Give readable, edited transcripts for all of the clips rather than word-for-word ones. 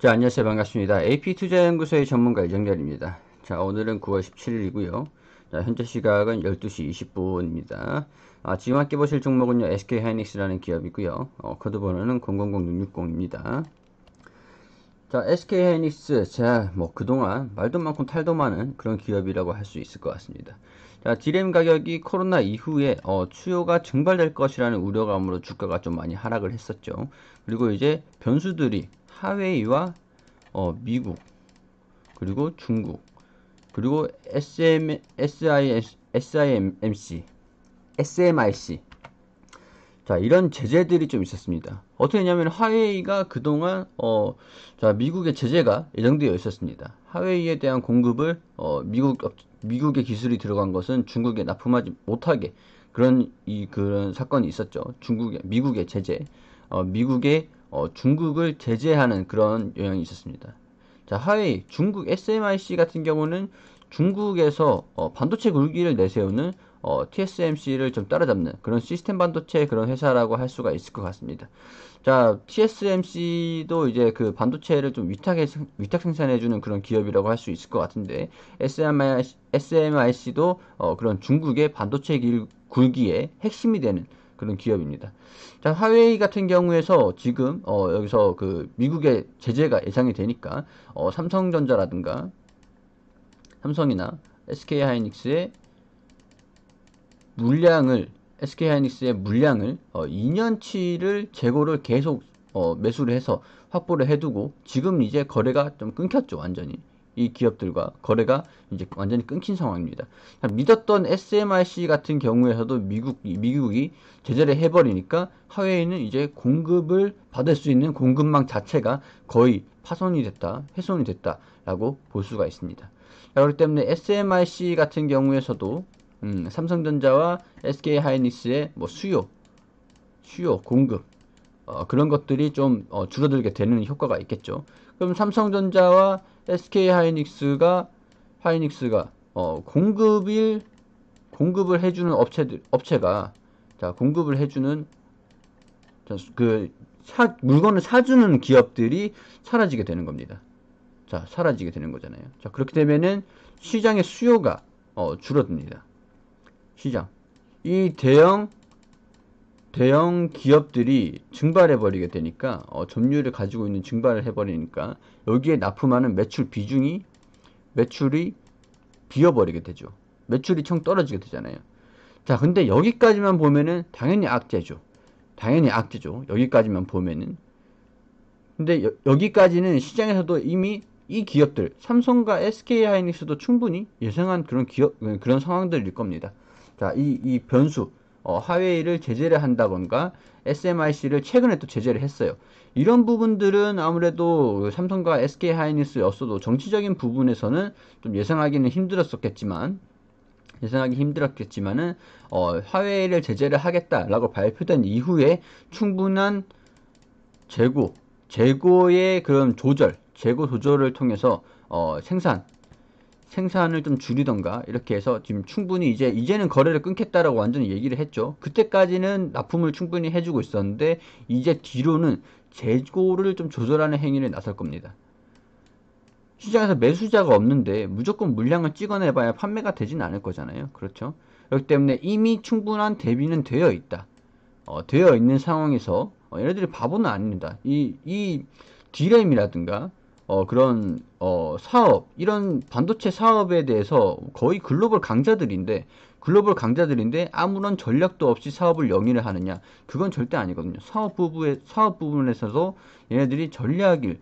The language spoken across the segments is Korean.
자, 안녕하세요. 반갑습니다. AP투자연구소의 전문가 이정렬입니다. 자, 오늘은 9월 17일이고요. 자, 현재 시각은 12시 20분입니다. 지금 함께 보실 종목은요, SK하이닉스라는 기업이고요. 코드 번호는 000660입니다. 자, SK하이닉스, 자, 뭐, 그동안 말도 많고 탈도 많은 그런 기업이라고 할 수 있을 것 같습니다. 자, 디램 가격이 코로나 이후에, 수요가 증발될 것이라는 우려감으로 주가가 좀 많이 하락을 했었죠. 그리고 이제 변수들이 하웨이와 미국, 그리고 중국, 그리고 SMIC. 자, 이런 제재들이 좀 있었습니다. 어떻게 했냐면, 화웨이가 그동안, 자, 미국의 제재가 예정되어 있었습니다. 화웨이에 대한 공급을, 미국의 기술이 들어간 것은 중국에 납품하지 못하게, 그런 사건이 있었죠. 미국의 제재, 미국의, 중국을 제재하는 그런 영향이 있었습니다. 자, 화웨이, 중국 SMIC 같은 경우는 중국에서 반도체 굴기를 내세우는 TSMC를 좀 따라잡는 그런 시스템 반도체 그런 회사라고 할 수가 있을 것 같습니다. 자, TSMC도 이제 그 반도체를 좀 위탁 생산해주는 그런 기업이라고 할 수 있을 것 같은데, SMIC도 그런 중국의 반도체 굴기의 핵심이 되는 그런 기업입니다. 자, 화웨이 같은 경우에서 지금 여기서 그 미국의 제재가 예상이 되니까 삼성전자라든가 삼성이나 SK하이닉스의 물량을 SK하이닉스의 물량을 2년치를 재고를 계속 매수를 해서 확보를 해두고 지금 이제 거래가 좀 끊겼죠. 완전히 이 기업들과 거래가 이제 완전히 끊긴 상황입니다. 믿었던 SMIC 같은 경우에서도 미국이 제재를 해버리니까 화웨이는 이제 공급을 받을 수 있는 공급망 자체가 거의 파손이 됐다, 훼손이 됐다라고 볼 수가 있습니다. 그렇기 때문에 SMIC 같은 경우에서도 삼성전자와 SK하이닉스의 뭐 수요, 공급 그런 것들이 좀 줄어들게 되는 효과가 있겠죠. 그럼 삼성전자와 하이닉스가 공급을 해주는 업체가 자 공급을 해주는 물건을 사주는 기업들이 사라지게 되는 겁니다. 자, 사라지게 되는 거잖아요. 자, 그렇게 되면은 시장의 수요가 줄어듭니다. 시장. 이 대형 기업들이 증발해 버리게 되니까 점유율을 가지고 있는 증발을 해 버리니까 여기에 납품하는 매출이 비어 버리게 되죠. 매출이 총 떨어지게 되잖아요. 자, 근데 여기까지만 보면은 당연히 악재죠. 여기까지만 보면은. 근데 여기까지는 시장에서도 이미 이 기업들, 삼성과 SK하이닉스도 충분히 예상한 그런 상황들일 겁니다. 자, 이 변수, 화웨이를 제재를 한다던가, SMIC를 최근에 또 제재를 했어요. 이런 부분들은 아무래도 삼성과 SK하이닉스였어도 정치적인 부분에서는 좀 예상하기 힘들었겠지만은, 화웨이를 제재를 하겠다라고 발표된 이후에 충분한 재고의 그런 재고 조절을 통해서 생산을 좀 줄이던가 이렇게 해서 지금 충분히 이제는 거래를 끊겠다라고 완전히 얘기를 했죠. 그때까지는 납품을 충분히 해주고 있었는데 이제 뒤로는 재고를 좀 조절하는 행위를 나설 겁니다. 시장에서 매수자가 없는데 무조건 물량을 찍어내봐야 판매가 되진 않을 거잖아요. 그렇죠? 그렇기 때문에 이미 충분한 대비는 되어 있다. 되어 있는 상황에서 얘네들이 바보는 아닙니다. 이 D램이라든가 그런 사업 이런 반도체 사업에 대해서 거의 글로벌 강자들인데 아무런 전략도 없이 사업을 영위를 하느냐 그건 절대 아니거든요. 사업 부분에서도 얘네들이 전략을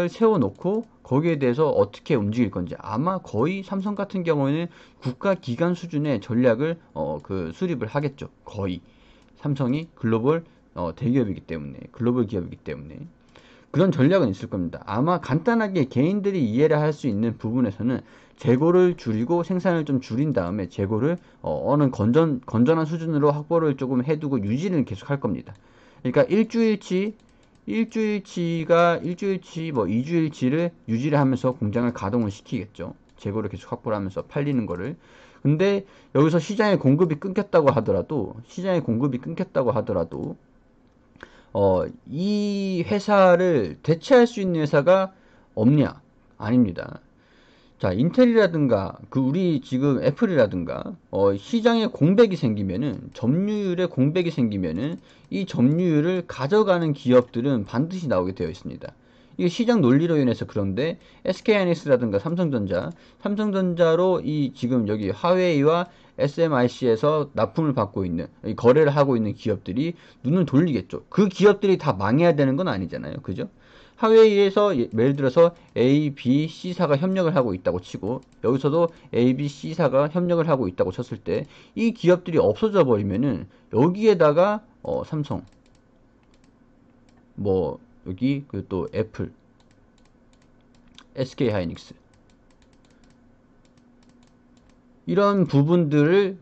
세워놓고 거기에 대해서 어떻게 움직일 건지 아마 거의 삼성 같은 경우에는 국가 기관 수준의 전략을 수립을 하겠죠. 거의 삼성이 글로벌 기업이기 때문에 그런 전략은 있을 겁니다. 아마 간단하게 개인들이 이해를 할 수 있는 부분에서는 재고를 줄이고 생산을 좀 줄인 다음에 재고를 어느 건전한 수준으로 확보를 조금 해두고 유지를 계속 할 겁니다. 그러니까 일주일치 뭐 2주일치를 유지를 하면서 공장을 가동을 시키겠죠. 재고를 계속 확보를 하면서 팔리는 거를. 근데 여기서 시장의 공급이 끊겼다고 하더라도 이 회사를 대체할 수 있는 회사가 없냐? 아닙니다. 자, 인텔이라든가, 우리 지금 애플이라든가, 시장에 공백이 생기면은, 점유율에 공백이 생기면은, 이 점유율을 가져가는 기업들은 반드시 나오게 되어 있습니다. 이게 시장 논리로 인해서 그런데, SK하이닉스라든가 삼성전자로 이 지금 여기 화웨이와 SMIC에서 납품을 받고 있는, 거래를 하고 있는 기업들이 눈을 돌리겠죠. 그 기업들이 다 망해야 되는 건 아니잖아요. 그죠? 하웨이에서 예를 들어서 A, B, C사가 협력을 하고 있다고 치고 여기서도 A, B, C사가 협력을 하고 있다고 쳤을 때 이 기업들이 없어져 버리면은 여기에다가 삼성 뭐 여기 또 애플, SK하이닉스 이런 부분들을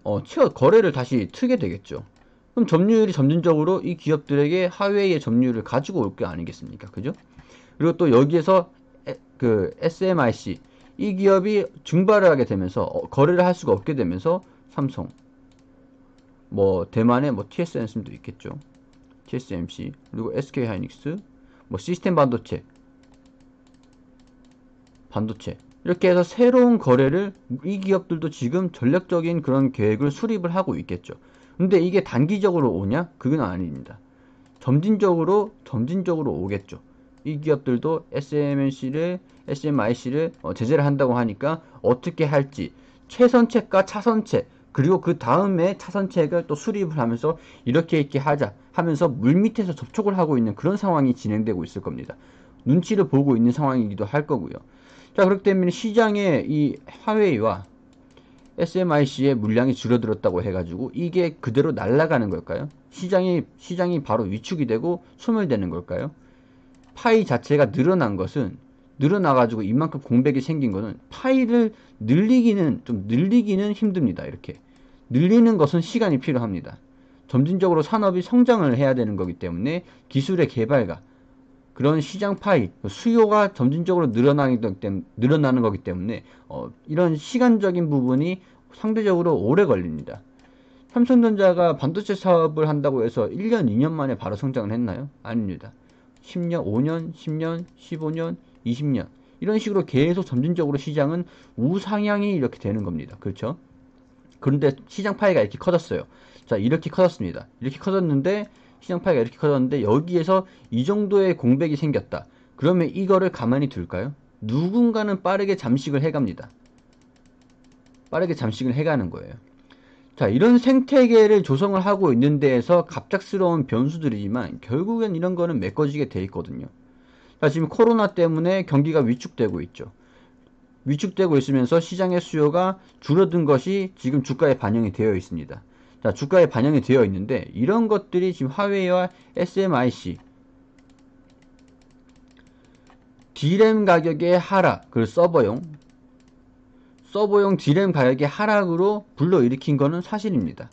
거래를 다시 트게 되겠죠. 그럼 점유율이 점진적으로 이 기업들에게 하웨이의 점유율을 가지고 올 게 아니겠습니까? 그죠? 그리고 또 여기에서 SMIC 이 기업이 증발을 하게 되면서 거래를 할 수가 없게 되면서 삼성 뭐 대만의 뭐 TSMC도 있겠죠. TSMC 그리고 SK하이닉스 뭐 시스템 반도체 이렇게 해서 새로운 거래를 이 기업들도 지금 전략적인 그런 계획을 수립을 하고 있겠죠. 근데 이게 단기적으로 오냐? 그건 아닙니다. 점진적으로 오겠죠. 이 기업들도 SMIC를 제재를 한다고 하니까 어떻게 할지 최선책과 차선책 그리고 그 다음에 차선책을 또 수립을 하면서 이렇게 하자 하면서 물밑에서 접촉을 하고 있는 그런 상황이 진행되고 있을 겁니다. 눈치를 보고 있는 상황이기도 할 거고요. 자, 그렇기 때문에 시장에 이 화웨이와 SMIC의 물량이 줄어들었다고 해가지고 이게 그대로 날아가는 걸까요? 시장이 바로 위축이 되고 소멸되는 걸까요? 파이 자체가 늘어나가지고 이만큼 공백이 생긴 거는 파이를 늘리기는 힘듭니다. 이렇게 늘리는 것은 시간이 필요합니다. 점진적으로 산업이 성장을 해야 되는 거기 때문에 기술의 개발과 그런 시장 파이, 수요가 점진적으로 늘어나는 거기 때문에 이런 시간적인 부분이 상대적으로 오래 걸립니다. 삼성전자가 반도체 사업을 한다고 해서 1년, 2년 만에 바로 성장을 했나요? 아닙니다. 10년, 5년, 10년, 15년, 20년 이런 식으로 계속 점진적으로 시장은 우상향이 이렇게 되는 겁니다. 그렇죠? 그런데 시장 파이가 이렇게 커졌어요. 자, 이렇게 커졌습니다. 이렇게 커졌는데 시장 파이가 이렇게 커졌는데 여기에서 이 정도의 공백이 생겼다. 그러면 이거를 가만히 둘까요? 누군가는 빠르게 잠식을 해갑니다. 빠르게 잠식을 해가는 거예요. 자, 이런 생태계를 조성을 하고 있는 데에서 갑작스러운 변수들이지만 결국엔 이런 거는 메꿔지게 돼 있거든요. 자, 지금 코로나 때문에 경기가 위축되고 있죠. 위축되고 있으면서 시장의 수요가 줄어든 것이 지금 주가에 반영이 되어 있습니다. 자, 주가에 반영이 되어 있는데 이런 것들이 지금 화웨이와 SMIC D램 가격의 하락, 그리고 서버용 D램 가격의 하락으로 불러일으킨 거는 사실입니다.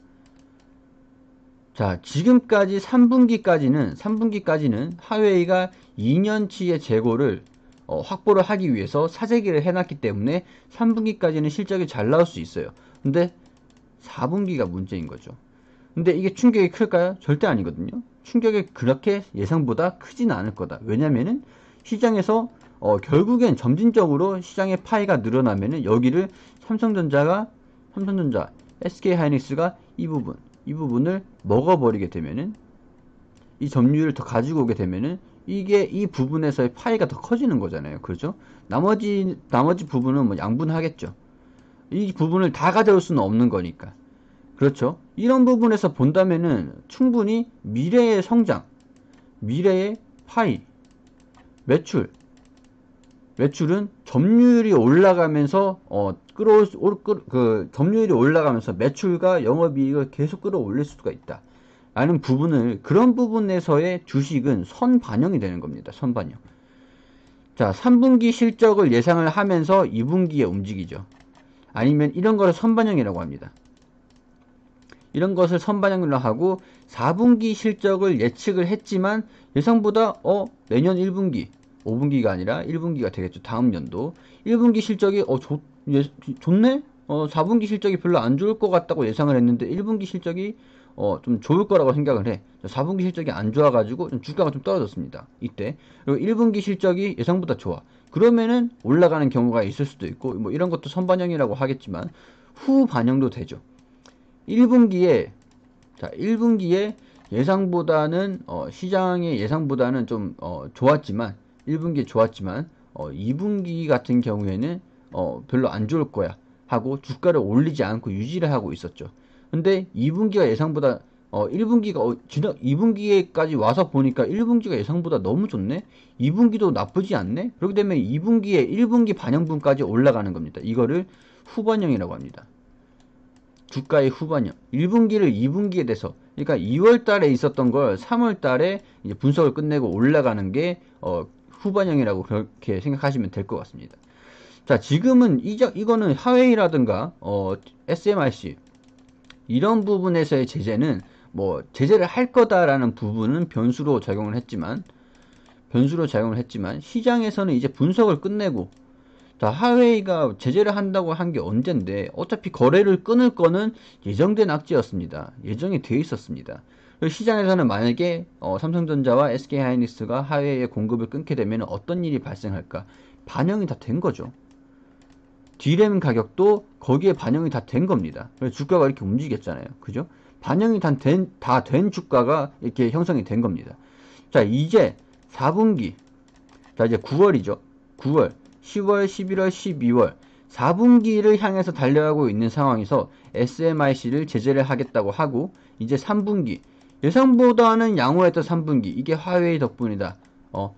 자, 지금까지 3분기까지는 화웨이가 2년치의 재고를 확보를 하기 위해서 사재기를 해놨기 때문에 3분기까지는 실적이 잘 나올 수 있어요. 근데 4분기가 문제인 거죠. 근데 이게 충격이 클까요? 절대 아니거든요. 충격이 그렇게 예상보다 크진 않을 거다. 왜냐면은 시장에서 결국엔 점진적으로 시장의 파이가 늘어나면은 여기를 삼성전자, SK하이닉스가 이 부분을 먹어버리게 되면은 이 점유율을 더 가지고 오게 되면은 이게 이 부분에서의 파이가 더 커지는 거잖아요. 그렇죠? 나머지 부분은 뭐 양분하겠죠. 이 부분을 다 가져올 수는 없는 거니까. 그렇죠? 이런 부분에서 본다면은 충분히 미래의 성장, 미래의 파이, 매출은 점유율이 올라가면서 점유율이 올라가면서 매출과 영업이익을 계속 끌어올릴 수가 있다. 라는 부분을 그런 부분에서의 주식은 선반영이 되는 겁니다. 선반영. 자, 3분기 실적을 예상을 하면서 2분기에 움직이죠. 아니면 이런 거를 선반영이라고 합니다. 이런 것을 선반영으로 하고 4분기 실적을 예측을 했지만 예상보다 내년 1분기 5분기가 아니라 1분기가 되겠죠. 다음 연도 1분기 실적이 좋네? 4분기 실적이 별로 안 좋을 것 같다고 예상을 했는데 1분기 실적이 좀 좋을 거라고 생각을 해. 4분기 실적이 안 좋아가지고 좀 주가가 좀 떨어졌습니다. 이때. 그리고 1분기 실적이 예상보다 좋아. 그러면은 올라가는 경우가 있을 수도 있고 뭐 이런 것도 선반영이라고 하겠지만 후 반영도 되죠. 1분기에 1분기에 예상보다는 시장의 예상보다는 좀 좋았지만 1분기에 좋았지만 2분기 같은 경우에는 별로 안 좋을 거야 하고 주가를 올리지 않고 유지를 하고 있었죠. 근데 2분기가 예상보다 1분기가 지난 2분기에까지 와서 보니까 1분기가 예상보다 너무 좋네. 2분기도 나쁘지 않네. 그렇게 되면 2분기에 1분기 반영분까지 올라가는 겁니다. 이거를 후반영이라고 합니다. 주가의 후반영. 1분기를 2분기에 돼서, 그러니까 2월 달에 있었던 걸 3월 달에 이제 분석을 끝내고 올라가는 게 후반영이라고 그렇게 생각하시면 될 것 같습니다. 자, 지금은 이거는 하웨이라든가 SMRC 이런 부분에서의 제재는 뭐 제재를 할 거다라는 부분은 변수로 작용을 했지만 시장에서는 이제 분석을 끝내고, 자, 하웨이가 제재를 한다고 한 게 언젠데 어차피 거래를 끊을 거는 예정된 악재였습니다. 예정이 돼 있었습니다. 시장에서는 만약에 삼성전자와 SK하이닉스가 하웨이의 공급을 끊게 되면 어떤 일이 발생할까? 반영이 다 된 거죠. D램 가격도 거기에 반영이 다 된 겁니다. 그래서 주가가 이렇게 움직였잖아요. 그죠? 반영이 다 된 주가가 이렇게 형성이 된 겁니다. 자, 이제 4분기. 자, 이제 9월이죠. 9월, 10월, 11월, 12월. 4분기를 향해서 달려가고 있는 상황에서 SMIC를 제재를 하겠다고 하고, 이제 3분기. 예상보다는 양호했던 3분기. 이게 화웨이 덕분이다.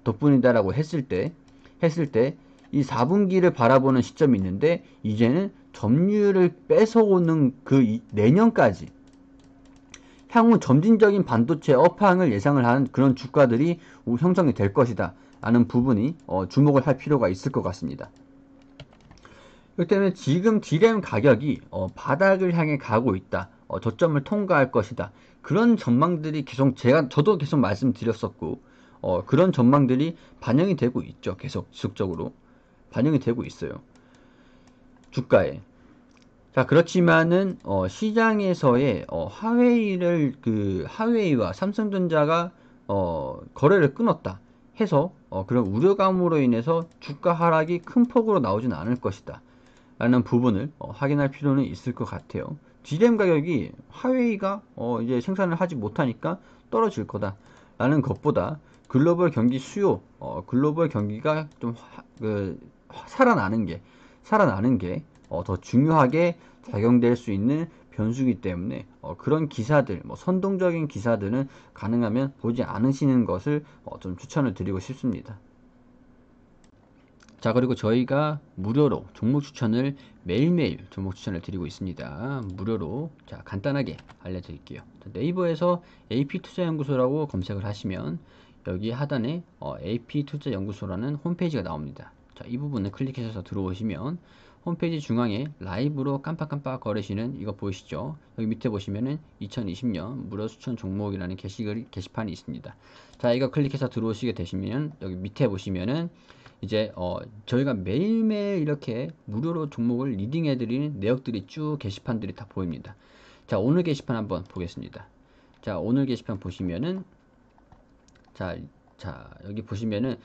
덕분이다라고 했을 때, 이 4분기를 바라보는 시점이 있는데, 이제는 점유율을 뺏어오는 그 내년까지 향후 점진적인 반도체 업황을 예상을 하는 그런 주가들이 형성이 될 것이다 라는 부분이 주목을 할 필요가 있을 것 같습니다. 그렇기 때문에 지금 D램 가격이 바닥을 향해 가고 있다, 저점을 통과할 것이다, 그런 전망들이 저도 계속 말씀드렸었고, 그런 전망들이 반영이 되고 있죠. 계속 지속적으로 반영이 되고 있어요, 주가에. 자, 그렇지만은 시장에서의 하웨이와 삼성전자가 거래를 끊었다 해서 그런 우려감으로 인해서 주가 하락이 큰 폭으로 나오지는 않을 것이다 라는 부분을 확인할 필요는 있을 것 같아요. D램 가격이 하웨이가 이제 생산을 하지 못하니까 떨어질 거다 라는 것보다 글로벌 경기 수요, 글로벌 경기가 좀 살아나는 게 더 중요하게 작용될 수 있는 변수이기 때문에 그런 기사들, 선동적인 기사들은 가능하면 보지 않으시는 것을 좀 추천을 드리고 싶습니다. 자, 그리고 저희가 무료로 종목 추천을 매일매일 종목 추천을 드리고 있습니다. 무료로. 자, 간단하게 알려드릴게요. 네이버에서 AP투자연구소라고 검색을 하시면 여기 하단에 AP투자연구소라는 홈페이지가 나옵니다. 자, 이 부분을 클릭해서 들어오시면 홈페이지 중앙에 라이브로 깜빡깜빡 거리시는 이거 보이시죠? 여기 밑에 보시면은 2020년 무료 추천 종목이라는 게시판이 있습니다. 자, 이거 클릭해서 들어오시게 되시면 여기 밑에 보시면은 이제 저희가 매일매일 이렇게 무료로 종목을 리딩해드리는 내역들이 쭉 게시판들이 다 보입니다. 자, 오늘 게시판 한번 보겠습니다. 자, 오늘 게시판 보시면은 자 여기 보시면은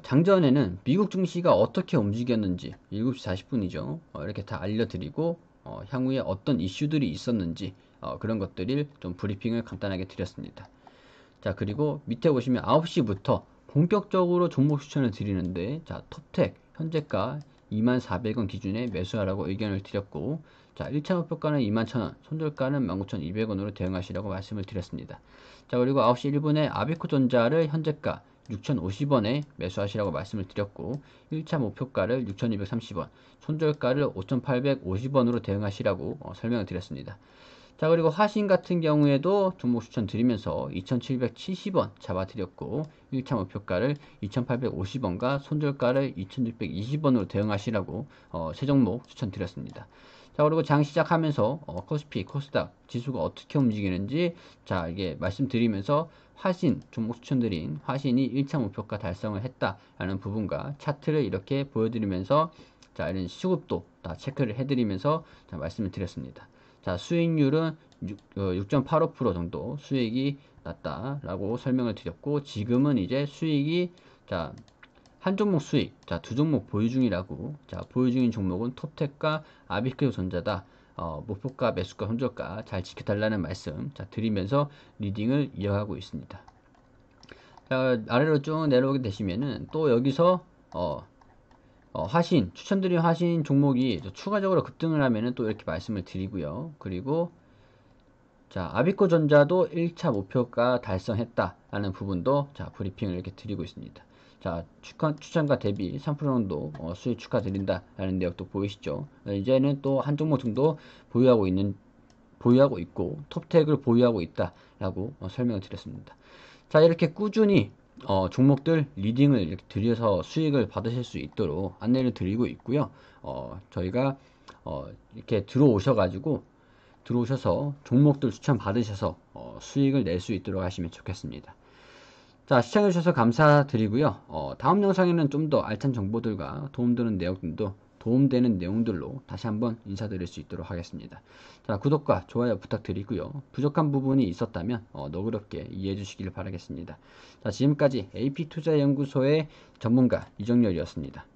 장전에는 미국 증시가 어떻게 움직였는지 7시 40분이죠. 이렇게 다 알려드리고 향후에 어떤 이슈들이 있었는지 그런 것들을 좀 브리핑을 간단하게 드렸습니다. 자, 그리고 밑에 보시면 9시부터 본격적으로 종목 추천을 드리는데, 자, 톱텍 현재가 24,400원 기준에 매수하라고 의견을 드렸고, 자, 1차 목표가는 21,000원, 손절가는 19,200원으로 대응하시라고 말씀을 드렸습니다. 자, 그리고 9시 1분에 아비코전자를 현재가 6,050원에 매수하시라고 말씀을 드렸고, 1차 목표가를 6,230원, 손절가를 5,850원으로 대응하시라고 설명을 드렸습니다. 자, 그리고 화신 같은 경우에도 종목 추천 드리면서 2,770원 잡아드렸고, 1차 목표가를 2,850원과 손절가를 2,620원으로 대응하시라고 세 종목 추천드렸습니다. 자, 그리고 장 시작하면서 코스피, 코스닥 지수가 어떻게 움직이는지, 자, 이게 말씀드리면서 화신, 종목 추천드린 화신이 1차 목표가 달성을 했다라는 부분과 차트를 이렇게 보여드리면서 자, 이런 시급도 다 체크를 해드리면서 자, 말씀을 드렸습니다. 자, 수익률은 6.85% 정도 수익이 났다라고 설명을 드렸고, 지금은 이제 수익이 자, 한 종목 수익, 자, 두 종목 보유 중이라고, 자, 보유 중인 종목은 톱텍과 아비크리오 전자다. 목표가, 매수가, 손절가 잘 지켜달라는 말씀, 자, 드리면서 리딩을 이어가고 있습니다. 자, 아래로 쭉 내려오게 되시면은 또 여기서, 추천드린 화신 종목이 추가적으로 급등을 하면은 또 이렇게 말씀을 드리고요. 그리고, 자, 아비코 전자도 1차 목표가 달성했다라는 부분도 자, 브리핑을 이렇게 드리고 있습니다. 자, 추천가 대비 3% 정도 수익 축하드린다라는 내역도 보이시죠? 이제는 또 한 종목 정도 보유하고 있고 톱텍을 보유하고 있다라고 설명을 드렸습니다. 자, 이렇게 꾸준히 종목들 리딩을 이렇게 드려서 수익을 받으실 수 있도록 안내를 드리고 있고요. 저희가 이렇게 들어오셔서 종목들 추천 받으셔서 수익을 낼 수 있도록 하시면 좋겠습니다. 자, 시청해주셔서 감사드리고요. 다음 영상에는 좀 더 알찬 정보들과 도움되는 내용들로 다시 한번 인사드릴 수 있도록 하겠습니다. 자, 구독과 좋아요 부탁드리고요. 부족한 부분이 있었다면 너그럽게 이해해 주시길 바라겠습니다. 자, 지금까지 AP투자연구소의 전문가 이정열이었습니다.